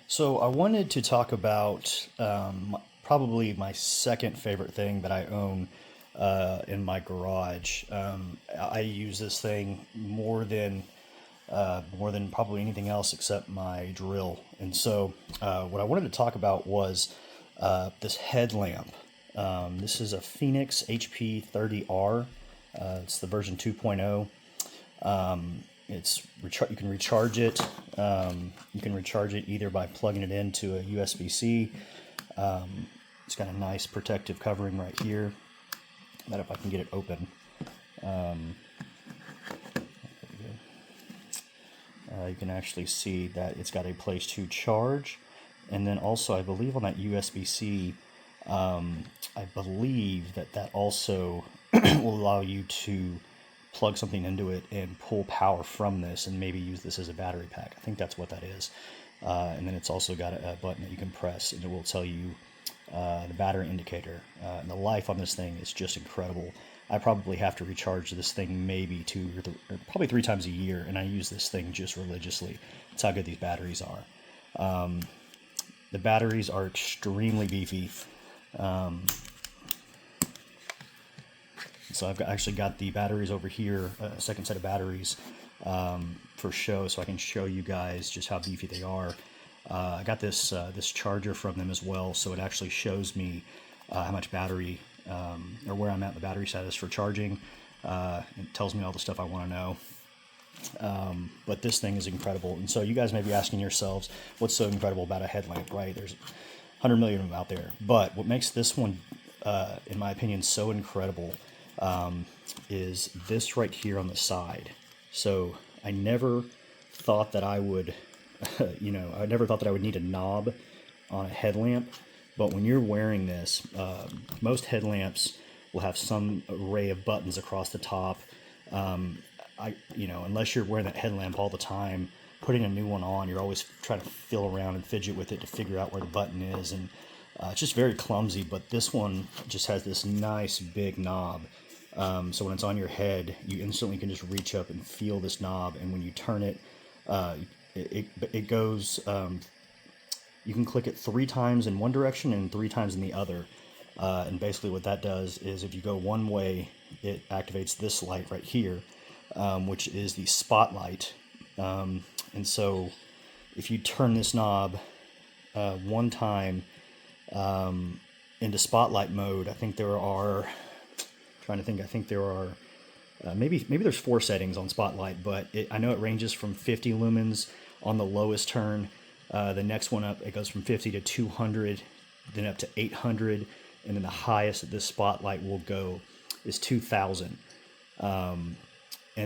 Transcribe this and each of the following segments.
So I wanted to talk about probably my second favorite thing that I own in my garage. I use this thing more than probably anything else except my drill. And so what I wanted to talk about was this headlamp. This is a Fenix HP30R. It's the version 2.0. You can recharge it. You can recharge it either by plugging it into a USB-C. It's got a nice protective covering right here. That if I can get it open. You can actually see that it's got a place to charge, and then also I believe on that USB-C, I believe that also will allow you to plug something into it and pull power from this and maybe use this as a battery pack. I think that's what that is. And then it's also got a button that you can press and it will tell you the battery indicator. And the life on this thing is just incredible. I probably have to recharge this thing maybe probably 3 times a year, and I use this thing just religiously. That's how good these batteries are. The batteries are extremely beefy. So I've actually got the batteries over here, a second set of batteries for show, so I can show you guys just how beefy they are. I got this charger from them as well, so it actually shows me how much battery or where I'm at in the battery status for charging. It tells me all the stuff I want to know. But this thing is incredible. And so you guys may be asking yourselves, what's so incredible about a headlamp, right? There's 100 million of them out there. But what makes this one, in my opinion, so incredible is this right here on the side. So I never thought that I would, I never thought that I would need a knob on a headlamp. But when you're wearing this, most headlamps will have some array of buttons across the top. Unless you're wearing that headlamp all the time, putting a new one on, you're always trying to feel around and fidget with it to figure out where the button is. And it's just very clumsy, but this one just has this nice big knob. So when it's on your head, you instantly can just reach up and feel this knob. And when you turn it, it goes... you can click it 3 times in one direction and 3 times in the other. And basically what that does is if you go one way, it activates this light right here, which is the spotlight. And so if you turn this knob one time into spotlight mode, I think there are, maybe there's 4 settings on spotlight, but I know it ranges from 50 lumens on the lowest turn. The next one up, it goes from 50 to 200, then up to 800, and then the highest that this spotlight will go is 2000. And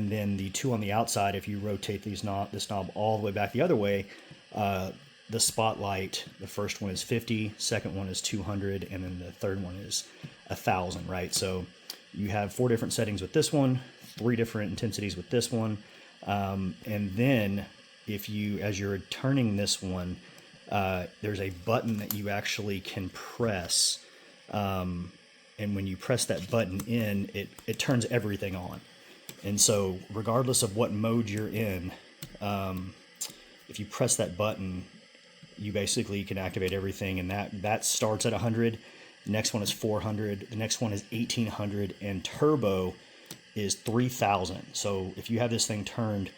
then the 2 on the outside, if you rotate this knob all the way back the other way, the spotlight, the first one is 50, second one is 200, and then the third one is 1000, right? So you have 4 different settings with this one, 3 different intensities with this one, and then as you're turning this one, there's a button that you actually can press, and when you press that button in, it turns everything on. And so regardless of what mode you're in, if you press that button, you basically can activate everything, and that starts at 100. The next one is 400, the next one is 1800, and turbo is 3000. So if you have this thing turned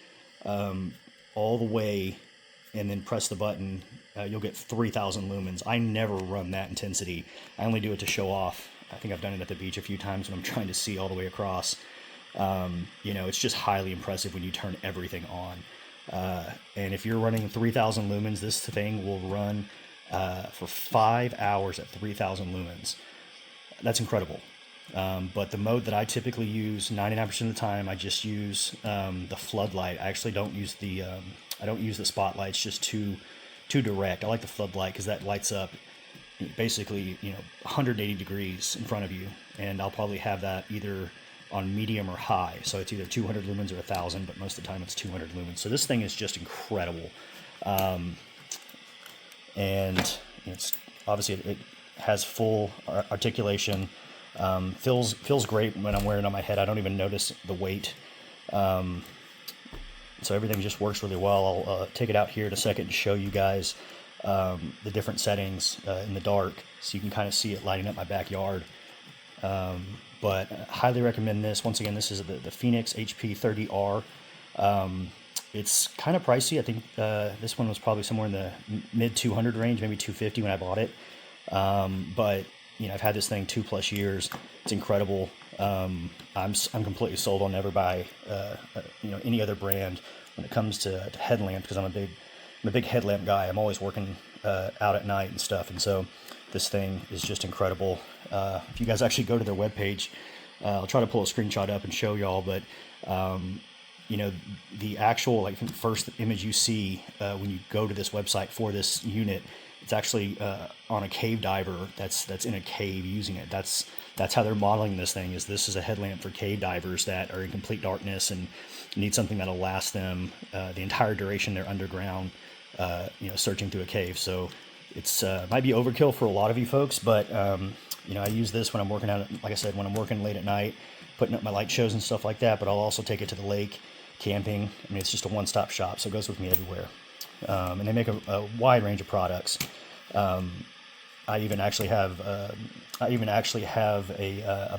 all the way and then press the button, you'll get 3000 lumens. I never run that intensity. I only do it to show off. I think I've done it at the beach a few times when I'm trying to see all the way across. It's just highly impressive when you turn everything on. And if you're running 3000 lumens, this thing will run for 5 hours at 3000 lumens. That's incredible. But the mode that I typically use 99% of the time, I just use the floodlight. I actually don't use the spotlight. It's just too direct. I like the floodlight because that lights up basically 180 degrees in front of you, and I'll probably have that either on medium or high. So it's either 200 lumens or 1000, but most of the time it's 200 lumens. So this thing is just incredible, and it's obviously it has full articulation. Feels great when I'm wearing it on my head. I don't even notice the weight. So everything just works really well. I'll take it out here in a second to show you guys the different settings in the dark, so you can kind of see it lighting up my backyard. But highly recommend this. Once again, this is the Fenix HP30R. It's kind of pricey. I think this one was probably somewhere in the mid 200 range, maybe 250 when I bought it. But you know, I've had this thing 2+ years. It's incredible. I'm completely sold. I'll never buy you know, any other brand when it comes to headlamp, because I'm a big headlamp guy. I'm always working out at night and stuff, and so this thing is just incredible. If you guys actually go to their webpage, I'll try to pull a screenshot up and show y'all, but you know, the actual, like, first image you see when you go to this website for this unit, it's actually on a cave diver that's in a cave using it. That's how they're modeling this thing. This is a headlamp for cave divers that are in complete darkness and need something that'll last them the entire duration they're underground, you know, searching through a cave. So it's might be overkill for a lot of you folks, but you know, I use this when I'm working out, like I said, when I'm working late at night, putting up my light shows and stuff like that. But I'll also take it to the lake, camping. I mean, it's just a one-stop shop, so it goes with me everywhere. And they make a wide range of products. I even actually have a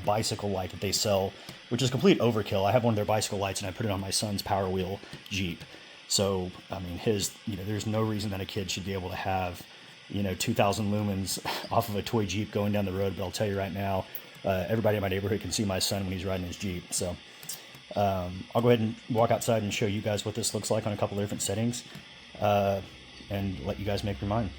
bicycle light that they sell, which is complete overkill. I have one of their bicycle lights, and I put it on my son's Power Wheel Jeep. So I mean, you know, there's no reason that a kid should be able to have, you know, 2,000 lumens off of a toy Jeep going down the road. But I'll tell you right now, everybody in my neighborhood can see my son when he's riding his Jeep. So I'll go ahead and walk outside and show you guys what this looks like on a couple of different settings, and let you guys make your mind.